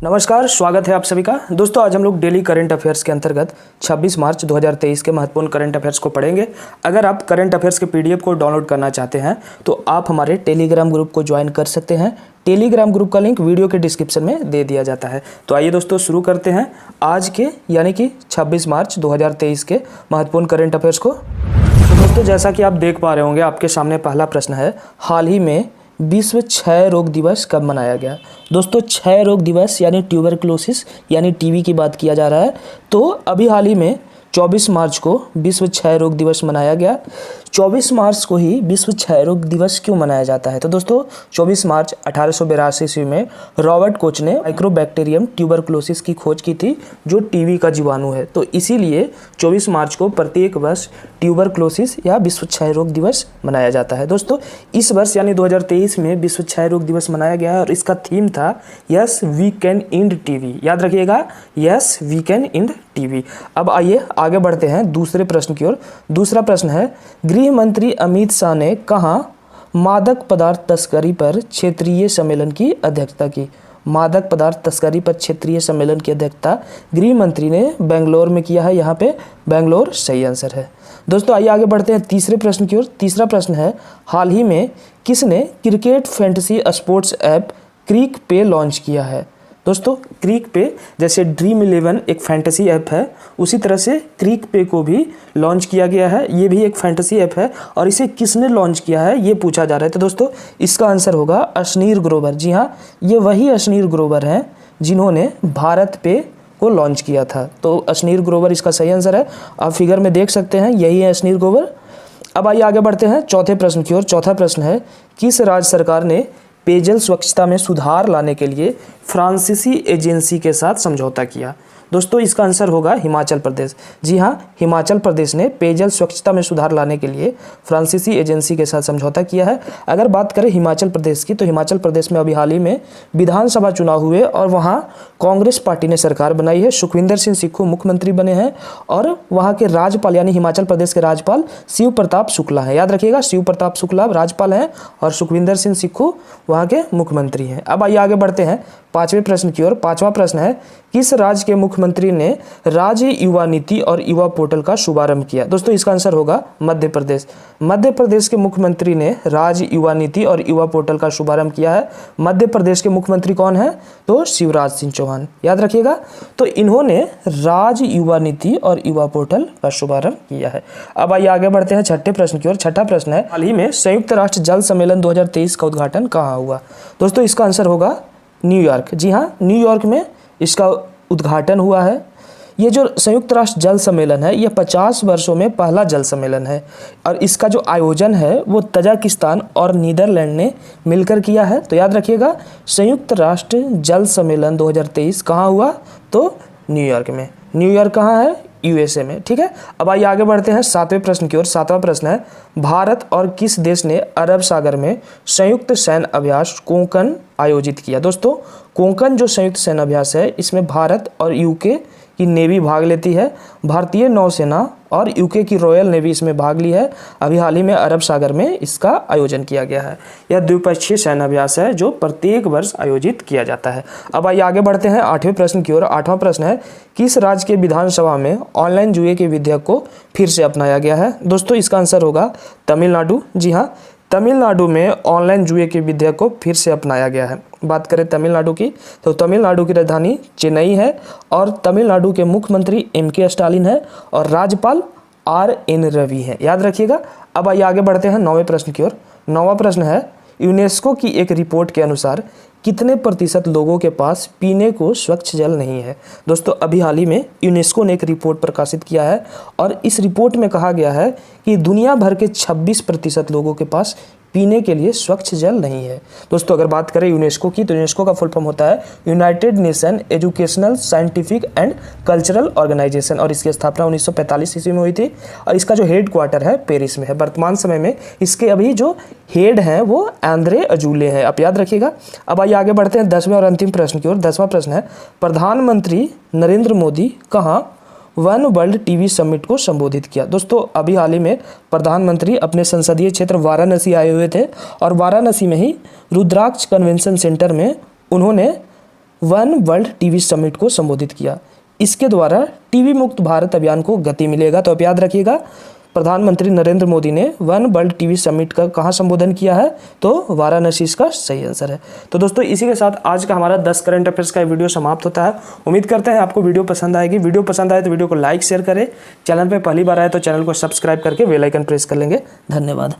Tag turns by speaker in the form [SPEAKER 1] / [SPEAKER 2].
[SPEAKER 1] नमस्कार, स्वागत है आप सभी का। दोस्तों, आज हम लोग डेली करंट अफेयर्स के अंतर्गत 26 मार्च 2023 के महत्वपूर्ण करंट अफेयर्स को पढ़ेंगे। अगर आप करंट अफेयर्स के पीडीएफ को डाउनलोड करना चाहते हैं तो आप हमारे टेलीग्राम ग्रुप को ज्वाइन कर सकते हैं। टेलीग्राम ग्रुप का लिंक वीडियो के डिस्क्रिप्शन में दे दिया जाता है। तो आइए दोस्तों, शुरू करते हैं आज के यानी कि 26 मार्च 2023 के महत्वपूर्ण करंट अफेयर्स को। तो दोस्तों, जैसा कि आप देख पा रहे होंगे, आपके सामने पहला प्रश्न है, हाल ही में विश्व क्षय रोग दिवस कब मनाया गया। दोस्तों, क्षय रोग दिवस यानी ट्यूबरक्लोसिस यानी टीबी की बात किया जा रहा है। तो अभी हाल ही में 24 मार्च को विश्व क्षय रोग दिवस मनाया गया। 24 मार्च को ही विश्व क्षय रोग दिवस क्यों मनाया जाता है? तो दोस्तों, 24 मार्च 1882 ईस्वी में रॉबर्ट कोच ने माइक्रोबैक्टीरियम ट्यूबरक्लोसिस की खोज की थी, जो टीबी का जीवाणु है। तो इसीलिए 24 मार्च को प्रत्येक वर्ष ट्यूबरक्लोसिस या विश्व क्षय रोग दिवस मनाया जाता है। दोस्तों, इस वर्ष यानी 2023 में विश्व क्षय रोग दिवस मनाया गया है और इसका थीम था yes we can end TB. याद रखिएगा, yes we can end TB. अब आइए आगे बढ़ते हैं दूसरे प्रश्न की ओर। दूसरा प्रश्न है, गृह मंत्री अमित शाह ने कहाँ मादक पदार्थ तस्करी पर क्षेत्रीय सम्मेलन की अध्यक्षता की। मादक पदार्थ तस्करी पर क्षेत्रीय सम्मेलन की अध्यक्षता गृह मंत्री ने बेंगलोर में किया है। यहाँ पे बेंगलोर सही आंसर है। दोस्तों, आइए आगे बढ़ते हैं तीसरे प्रश्न की ओर। तीसरा प्रश्न है, हाल ही में किसने क्रिकेट फैंटेसी स्पोर्ट्स ऐप क्रिक पे लॉन्च किया है। दोस्तों, क्रिक पे जैसे ड्रीम 11 एक फैंटेसी ऐप है, उसी तरह से क्रिक पे को भी लॉन्च किया गया है। ये भी एक फैंटेसी ऐप है और इसे किसने लॉन्च किया है ये पूछा जा रहा है। तो दोस्तों, इसका आंसर होगा अशनीर ग्रोवर। जी हाँ, ये वही अशनीर ग्रोवर हैं जिन्होंने भारत पे को लॉन्च किया था। तो अशनीर ग्रोवर इसका सही आंसर है। आप फिगर में देख सकते हैं, यही है अशनीर ग्रोवर। अब आइए आगे बढ़ते हैं चौथे प्रश्न की ओर। चौथा प्रश्न है, किस राज्य सरकार ने पेयजल स्वच्छता में सुधार लाने के लिए फ्रांसीसी एजेंसी के साथ समझौता किया। दोस्तों, इसका आंसर होगा हिमाचल प्रदेश। जी हाँ, हिमाचल प्रदेश ने पेयजल स्वच्छता में सुधार लाने के लिए फ्रांसीसी एजेंसी के साथ समझौता किया है। अगर बात करें हिमाचल प्रदेश की, तो हिमाचल प्रदेश में अभी हाल ही में विधानसभा चुनाव हुए और वहाँ कांग्रेस पार्टी ने सरकार बनाई है। सुखविंदर सिंह सुक्खू मुख्यमंत्री बने हैं और वहाँ के राज्यपाल यानी हिमाचल प्रदेश के राज्यपाल शिव प्रताप शुक्ला हैं। याद रखिएगा, शिव प्रताप शुक्ला राज्यपाल हैं और सुखविंदर सिंह सुक्खू वहाँ के मुख्यमंत्री हैं। अब आइए आगे बढ़ते हैं पांचवें प्रश्न की ओर। पांचवा प्रश्न है, किस राज्य के मुख्यमंत्री ने राज्य युवा नीति और युवा पोर्टल का शुभारंभ किया। दोस्तों, इसका आंसर होगा मध्य प्रदेश। मध्य प्रदेश के मुख्यमंत्री ने राज्य युवा नीति और युवा पोर्टल का शुभारंभ किया है। मध्य प्रदेश के मुख्यमंत्री कौन है? तो शिवराज सिंह चौहान। याद रखिएगा, तो इन्होंने राज्य युवा नीति और युवा पोर्टल का शुभारंभ किया है। अब आइए आगे बढ़ते हैं छठे प्रश्न की ओर। छठा प्रश्न है, हाल ही में संयुक्त राष्ट्र जल सम्मेलन 2023 का उद्घाटन कहाँ हुआ। दोस्तों, इसका आंसर होगा न्यूयॉर्क। जी हाँ, न्यूयॉर्क में इसका उद्घाटन हुआ है। ये जो संयुक्त राष्ट्र जल सम्मेलन है, ये 50 वर्षों में पहला जल सम्मेलन है और इसका जो आयोजन है वो तजाकिस्तान और नीदरलैंड ने मिलकर किया है। तो याद रखिएगा, संयुक्त राष्ट्र जल सम्मेलन 2023 कहाँ हुआ? तो न्यूयॉर्क में। न्यूयॉर्क कहाँ है? यूएसए में। ठीक है, अब आइए आगे बढ़ते हैं सातवें प्रश्न की ओर। सातवां प्रश्न है, भारत और किस देश ने अरब सागर में संयुक्त सैन्य अभ्यास कोंकण आयोजित किया। दोस्तों, कोंकण जो संयुक्त सैन्य अभ्यास है, इसमें भारत और यूके की नेवी भाग लेती है। भारतीय नौसेना और यूके की रॉयल नेवी इसमें भाग ली है। अभी हाल ही में अरब सागर में इसका आयोजन किया गया है। यह द्विपक्षीय सैन्य अभ्यास है जो प्रत्येक वर्ष आयोजित किया जाता है। अब आइए आगे बढ़ते हैं आठवें प्रश्न की ओर। आठवां प्रश्न है, किस राज्य के विधानसभा में ऑनलाइन जुए के विधेयक को फिर से अपनाया गया है। दोस्तों, इसका आंसर होगा तमिलनाडु। जी हाँ, तमिलनाडु में ऑनलाइन जुए के विधेयक को फिर से अपनाया गया है। बात करें तमिलनाडु की, तो तमिलनाडु की राजधानी चेन्नई है और तमिलनाडु के मुख्यमंत्री एम.के. स्टालिन है और राज्यपाल आर.एन. रवि है। याद रखिएगा। अब आइए आगे बढ़ते हैं नौवें प्रश्न की ओर। नौवां प्रश्न है, यूनेस्को की एक रिपोर्ट के अनुसार कितने प्रतिशत लोगों के पास पीने को स्वच्छ जल नहीं है। दोस्तों, अभी हाल ही में यूनेस्को ने एक रिपोर्ट प्रकाशित किया है और इस रिपोर्ट में कहा गया है कि दुनिया भर के 26% लोगों के पास पीने के लिए स्वच्छ जल नहीं है। दोस्तों, अगर बात करें यूनेस्को की, तो यूनेस्को का फुल फॉर्म होता है United Nation Educational Scientific and Cultural Organization और इसकी स्थापना 1945 ईस्वी में हुई थी और इसका जो हेड क्वार्टर है पेरिस में है। वर्तमान समय में इसके अभी जो हेड हैं वो आंद्रे अजूले हैं। आप याद रखिएगा। अब आइए आगे बढ़ते हैं 10वें और अंतिम प्रश्न की ओर। 10वां प्रश्न है, प्रधानमंत्री नरेंद्र मोदी कहाँ वन वर्ल्ड टीवी समिट को संबोधित किया। दोस्तों, अभी हाल ही में प्रधानमंत्री अपने संसदीय क्षेत्र वाराणसी आए हुए थे और वाराणसी में ही रुद्राक्ष कन्वेंशन सेंटर में उन्होंने वन वर्ल्ड टीवी समिट को संबोधित किया। इसके द्वारा टीवी मुक्त भारत अभियान को गति मिलेगा। तो आप याद रखिएगा, प्रधानमंत्री नरेंद्र मोदी ने वन वर्ल्ड टीवी समिट का कहाँ संबोधन किया है, तो वाराणसी इसका सही आंसर है। तो दोस्तों इसी के साथ आज का हमारा 10 करंट अफेयर्स का वीडियो समाप्त होता है। उम्मीद करते हैं आपको वीडियो पसंद आएगी। वीडियो पसंद आए तो वीडियो को लाइक शेयर करें। चैनल पर पहली बार आए तो चैनल को सब्सक्राइब करके बेल आइकन प्रेस कर लेंगे। धन्यवाद।